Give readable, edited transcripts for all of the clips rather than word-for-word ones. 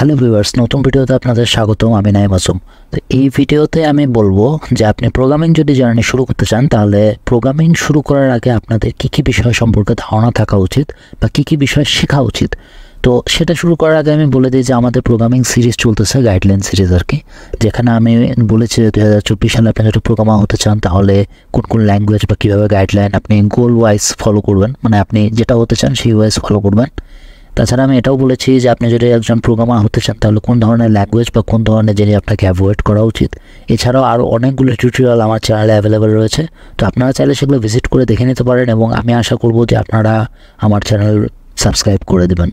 Hello viewers, নতুন ভিডিওতে আপনাদের স্বাগতম। আমি নাইম আজম। তো এই ভিডিওতে আমি বলবো যে আপনি প্রোগ্রামিং যদি জার্নি শুরু করতে চান, তাহলে প্রোগ্রামিং শুরু করার আগে আপনাদের কী বিষয় সম্পর্কে ধারণা থাকা উচিত বা কী বিষয় শেখা উচিত। তো সেটা শুরু করার আগে আমি বলে দিই যে আমাদের প্রোগ্রামিং সিরিজ চলতেছে, গাইডলাইন সিরিজ আর কি, যেখানে আমি বলেছি 2024 সালে আপনি যদি প্রোগ্রামার হতে চান তাহলে কোন কোন ল্যাঙ্গুয়েজ বা কীভাবে গাইডলাইন আপনি গোল ওয়াইজ ফলো করবেন, মানে আপনি যেটা হতে চান সেই ওয়াইজ ফলো করবেন। তাছাড়া আমি এটাও বলেছি যে আপনি যদি একজন প্রোগ্রামার হতে চান তাহলে কোন ধরনের ল্যাঙ্গুয়েজ বা কোন ধরনের জিনিস আপনাকে অ্যাভয়েড করা উচিত। এছাড়াও আরও অনেকগুলো টিউটোরিয়াল আমার চ্যানেলে অ্যাভেলেবেল রয়েছে, তো আপনারা চাইলে সেগুলো ভিজিট করে দেখে নিতে পারেন এবং আমি আশা করব যে আপনারা আমার চ্যানেল সাবস্ক্রাইব করে দেবেন।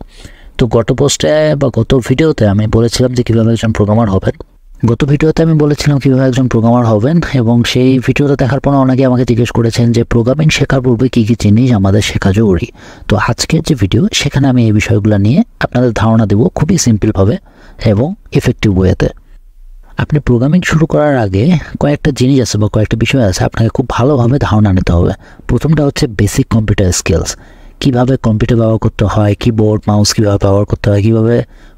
তো গত পোস্টে বা গত ভিডিওতে আমি বলেছিলাম যে কীভাবে একজন প্রোগ্রামার হবেন। এবং সেই ভিডিওটা দেখার পর অনেকে আমাকে জিজ্ঞেস করেছেন যে প্রোগ্রামিং শেখার পূর্বে কী কী জিনিস আমাদের শেখা জরুরি। তো আজকের যে ভিডিও, সেখানে আমি এই বিষয়গুলো নিয়ে আপনাদের ধারণা দেব খুবই সিম্পলভাবে এবং এফেক্টিভ ওয়েতে। আপনি প্রোগ্রামিং শুরু করার আগে কয়েকটা জিনিস আছে বা কয়েকটা বিষয় আছে আপনাকে খুব ভালোভাবে ধারণা নিতে হবে। প্রথমটা হচ্ছে বেসিক কম্পিউটার স্কিলস, কীভাবে কম্পিউটার ব্যবহার করতে হয়, কিবোর্ড মাউস কীভাবে ব্যবহার করতে হয়, কীভাবে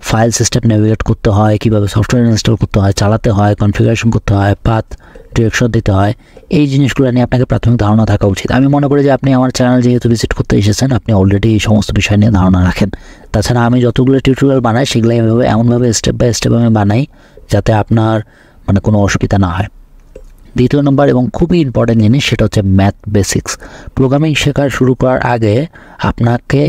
ফাইল সিস্টেম নেভিগেট করতে হয়, কীভাবে সফটওয়্যার ইনস্টল করতে হয়, চালাতে হয়, কনফিগারেশন করতে হয়, পাথ ডিরেকশন দিতে হয়। এই জিনিসগুলো নিয়ে আপনাকে প্রাথমিক ধারণা থাকা উচিত। আমি মনে করি যে আপনি আমার চ্যানেল যেহেতু ভিজিট করতে এসেছেন, আপনি অলরেডি এই সমস্ত বিষয় নিয়ে ধারণা রাখেন। তাছাড়া আমি যতগুলো টিউটোরিয়াল বানাই সেগুলো এমনভাবে স্টেপ বাই স্টেপ আমি বানাই যাতে আপনার কোনো অসুবিধা না হয়। দ্বিতীয় নম্বর এবং খুবই ইম্পর্টেন্ট জিনিস, সেটা হচ্ছে ম্যাথ বেসিক্স। প্রোগ্রামিং শেখা শুরু করার আগে আপনাকে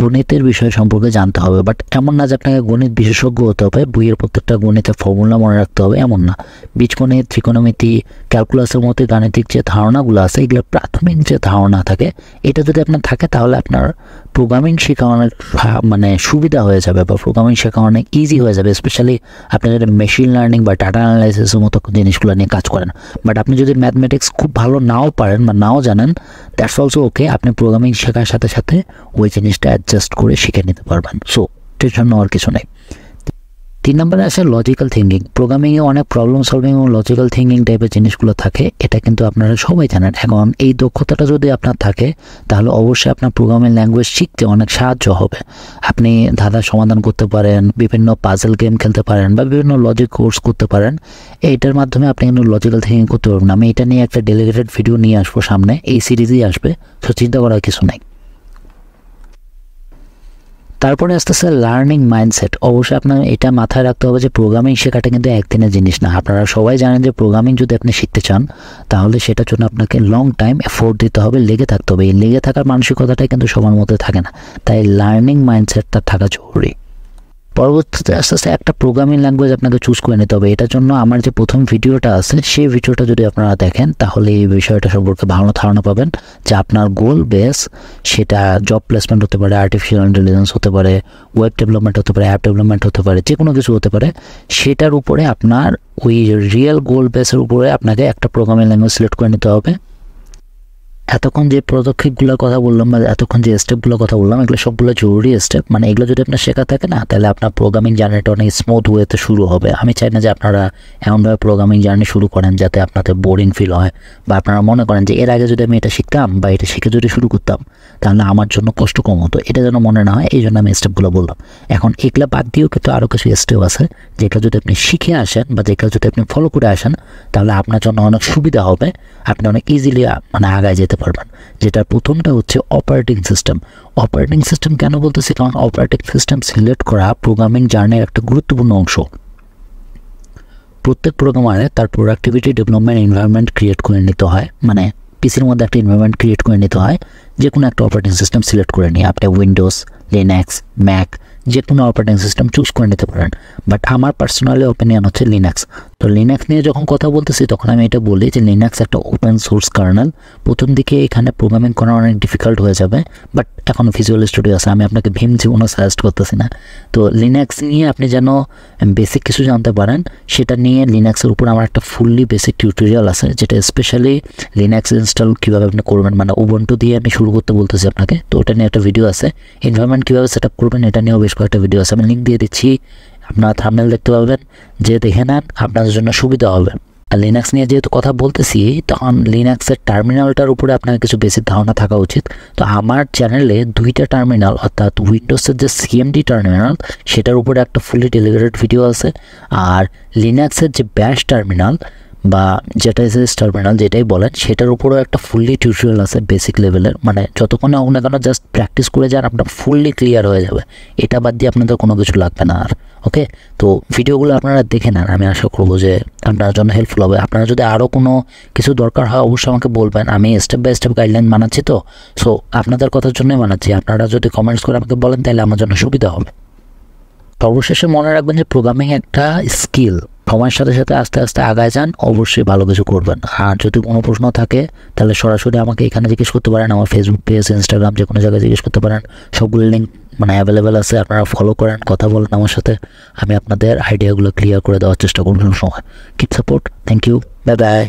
গণিতের বিষয় সম্পর্কে জানতে হবে, বাট এমন না যে আপনাকে গণিত বিশেষজ্ঞ হতে হবে, বইয়ের প্রত্যেকটা গণিতের ফর্মুলা মনে রাখতে হবে, এমন না। বীজগণিত, ত্রিকোণমিতি, ক্যালকুলাসের মতো গাণিতিক যে ধারণাগুলো আছে, এগুলো প্রাথমিক যে ধারণা থাকে, এটা যদি আপনার থাকে তাহলে আপনার প্রোগ্রামিং শেখা অনেক সুবিধা হয়ে যাবে বা প্রোগ্রামিং শেখা অনেক ইজি হয়ে যাবে। স্পেশালি আপনি যদি মেশিন লার্নিং বা ডাটা অ্যানালাইসিসের মতো জিনিসগুলো নিয়ে কাজ করেন। বাট আপনি যদি ম্যাথমেটিক্স খুব ভালো নাও পারেন বা নাও জানেন, দ্যাটস অলসো ওকে। আপনি প্রোগ্রামিং শেখার সাথে সাথে ওই জিনিসটা অ্যাডজাস্ট করে শিখে নিতে পারবেন। সো টেনশন নেওয়ার কিছু নেই। 3 নম্বরে আসে লজিক্যাল থিঙ্কিং। প্রোগ্রামিংয়ে অনেক প্রবলেম সলভিং এবং লজিক্যাল থিঙ্কিং টাইপের জিনিসগুলো থাকে, এটা কিন্তু আপনারা সবাই জানেন। এখন এই দক্ষতাটা যদি আপনার থাকে তাহলে অবশ্যই আপনার প্রোগ্রামিং ল্যাঙ্গুয়েজ শিখতে অনেক সাহায্য হবে। আপনি ধাঁধার সমাধান করতে পারেন, বিভিন্ন পাজল গেম খেলতে পারেন বা বিভিন্ন লজিক কোর্স করতে পারেন। এইটার মাধ্যমে আপনি কিন্তু লজিক্যাল থিঙ্কিং করতে পারবেন। আমি এটা নিয়ে একটা ডেডিকেটেড ভিডিও নিয়ে আসবো সামনে, এই সিরিজেই আসবে, তো চিন্তা করার কিছু নাই। তারপরে আসতেছে লার্নিং মাইন্ডসেট। অবশ্যই আপনার এটা মাথায় রাখতে হবে যে প্রোগ্রামিং শেখাটা কিন্তু একদিনের জিনিস না। আপনারা সবাই জানেন যে প্রোগ্রামিং যদি আপনি শিখতে চান তাহলে সেটার জন্য আপনাকে লং টাইম এফোর্ট দিতে হবে, লেগে থাকতে হবে। এই লেগে থাকার মানসিকতাটাই কিন্তু সবার মধ্যে থাকে না, তাই লার্নিং মাইন্ডসেটটা থাকা জরুরি। পরবর্তীতে আস্তে আস্তে একটা প্রোগ্রামিং ল্যাঙ্গুয়েজ আপনাকে চুজ করে নিতে হবে। এটার জন্য আমার যে প্রথম ভিডিওটা আছে সেই ভিডিওটা যদি আপনারা দেখেন তাহলে এই বিষয়টা সম্পর্কে ভালো ধারণা পাবেন যে আপনার গোল বেস, সেটা জব প্লেসমেন্ট হতে পারে, আর্টিফিশিয়াল ইন্টেলিজেন্স হতে পারে, ওয়েব ডেভেলপমেন্ট হতে পারে, অ্যাপ ডেভেলপমেন্ট হতে পারে, যে কোনো কিছু হতে পারে। সেটার উপরে আপনার ওই রিয়েল গোল বেসের উপরে আপনাকে একটা প্রোগ্রামিং ল্যাঙ্গুয়েজ সিলেক্ট করে নিতে হবে। এতক্ষণ যে পদক্ষেপগুলোর কথা বললাম বা এতক্ষণ যে স্টেপগুলোর কথা বললাম, এগুলো সবগুলো জরুরি স্টেপ। এগুলো যদি আপনার শেখা থাকে না, তাহলে আপনার প্রোগ্রামিং জার্নিটা অনেক স্মুথ ওয়েতে শুরু হবে। আমি চাই না যে আপনারা এমনভাবে প্রোগ্রামিং জার্নি শুরু করেন যাতে আপনাদের বোরিং ফিল হয় বা আপনারা মনে করেন যে এর আগে যদি আমি এটা শিখতাম বা এটা শিখে যদি শুরু করতাম তাহলে আমার জন্য কষ্ট কম হতো। এটা যেন মনে না হয়, এই জন্য আমি স্টেপগুলো বললাম। এখন এগুলো বাদ দিয়েও কিন্তু আরও কিছু স্টেপ আছে, যেগুলো যদি আপনি শিখে আসেন বা যেগুলো যদি আপনি ফলো করে আসেন তাহলে আপনার জন্য অনেক সুবিধা হবে, আপনি অনেক ইজিলি আগায় যেতে পারবেন। যেটা প্রথমটা হচ্ছে অপারেটিং সিস্টেম। অপারেটিং সিস্টেম কেন বলতেছি? কারণ অপারেটিং সিস্টেম সিলেক্ট করা প্রোগ্রামিং জার্নির একটা গুরুত্বপূর্ণ অংশ। প্রত্যেক প্রোগ্রামারে তার প্রোডাক্টিভিটি ডেভেলপমেন্ট এনভায়রনমেন্ট ক্রিয়েট করে নিতে হয়, পিসির মধ্যে একটা এনভায়রনমেন্ট ক্রিয়েট করে নিতে হয়। যে কোনো একটা অপারেটিং সিস্টেম সিলেক্ট করে নিয়ে আপনি উইন্ডোজ, লিনাক্স, ম্যাক, যে কোনো অপারেটিং সিস্টেম চুজ করে নিতে পারেন। বাট আমার পার্সোনালি ওপিনিয়ন হচ্ছে লিনাক্স। তো লিনাক্স নিয়ে যখন কথা বলতেছি তখন আমি এটা বলি যে লিনাক্স একটা ওপেন সোর্স কার্নেল। প্রথম দিকে এখানে প্রোগ্রামিং করা অনেক ডিফিকাল্ট হয়ে যাবে, বাট এখনও ভিজুয়াল স্টুডিও আছে, আমি আপনাকে ভিম জীবনও সাজেস্ট করতেছি না। তো লিনাক্স নিয়ে আপনি যেন বেসিক কিছু জানতে পারেন, সেটা নিয়ে লিনাক্সের উপর আমার একটা ফুললি বেসিক টিউটোরিয়াল আছে, যেটা স্পেশালি লিনাক্স ইনস্টল কীভাবে আপনি করবেন, উবুন্টু দিয়ে আমি শুরু করতে বলতেছি আপনাকে। তো ওটা নিয়ে একটা ভিডিও আছে। এনভায়রনমেন্ট কীভাবে সেট আপ করবেন এটা নিয়েও বেশ কয়েকটা ভিডিও আছে, আমি লিঙ্ক দিয়ে দিচ্ছি। আপনারা থাম্বনেল দেখতে পাবেন, যে দেখে নেন, আপনাদের জন্য সুবিধা হবে। আর লিনাক্স নিয়ে যেহেতু কথা বলতেছি, তখন লিনাক্সের টার্মিনালটার উপরে আপনার কিছু বেসিক ধারণা থাকা উচিত। তো আমার চ্যানেলে 2টা টার্মিনাল, অর্থাৎ উইন্ডোজের যে সিএমডি টার্মিনাল সেটার উপরে একটা ফুলি ডেলিগেটেড ভিডিও আছে, আর লিনাক্সের যে ব্যাশ টার্মিনাল বা যেটা এসএস টার্মিনাল যেটাই বলেন, সেটার উপরেও একটা ফুললি টিউটোরিয়াল আছে বেসিক লেভেলের। মানে যতক্ষণ হোক না কেন জাস্ট প্র্যাকটিস করে যান, আপনার ফুললি ক্লিয়ার হয়ে যাবে। এটা বাদ দিয়ে আপনাদের কোনো কিছু লাগবে না আর। ওকে, তো ভিডিওগুলো আপনারা দেখে নেন, আমি আশা করবো যে আপনার জন্য হেল্পফুল হবে। আপনারা যদি আরও কোনো কিছু দরকার হয় অবশ্যই আমাকে বলবেন, আমি স্টেপ বাই স্টেপ গাইডলাইন বানাচ্ছি। তো সো আপনাদের কথার জন্যই বানাচ্ছি, আপনারা যদি কমেন্টস করে আমাকে বলেন তাহলে আমার জন্য সুবিধা হবে। সর্বশেষে মনে রাখবেন যে প্রোগ্রামিং একটা স্কিল, সময়ের সাথে সাথে আস্তে আস্তে আগায় যান, অবশ্যই ভালো কিছু করবেন। আর যদি কোনো প্রশ্ন থাকে তাহলে সরাসরি আমাকে এখানে জিজ্ঞেস করতে পারেন, আমার ফেসবুক পেজ, ইনস্টাগ্রাম, যে কোনো জায়গায় জিজ্ঞেস করতে পারেন। সবগুলো লিঙ্ক মানে অ্যাভেলেবেল আছে, আপনারা ফলো করেন, কথা বলেন আমার সাথে, আমি আপনাদের আইডিয়াগুলো ক্লিয়ার করে দেওয়ার চেষ্টা করব সব সময়। Keep support, thank you, bye by.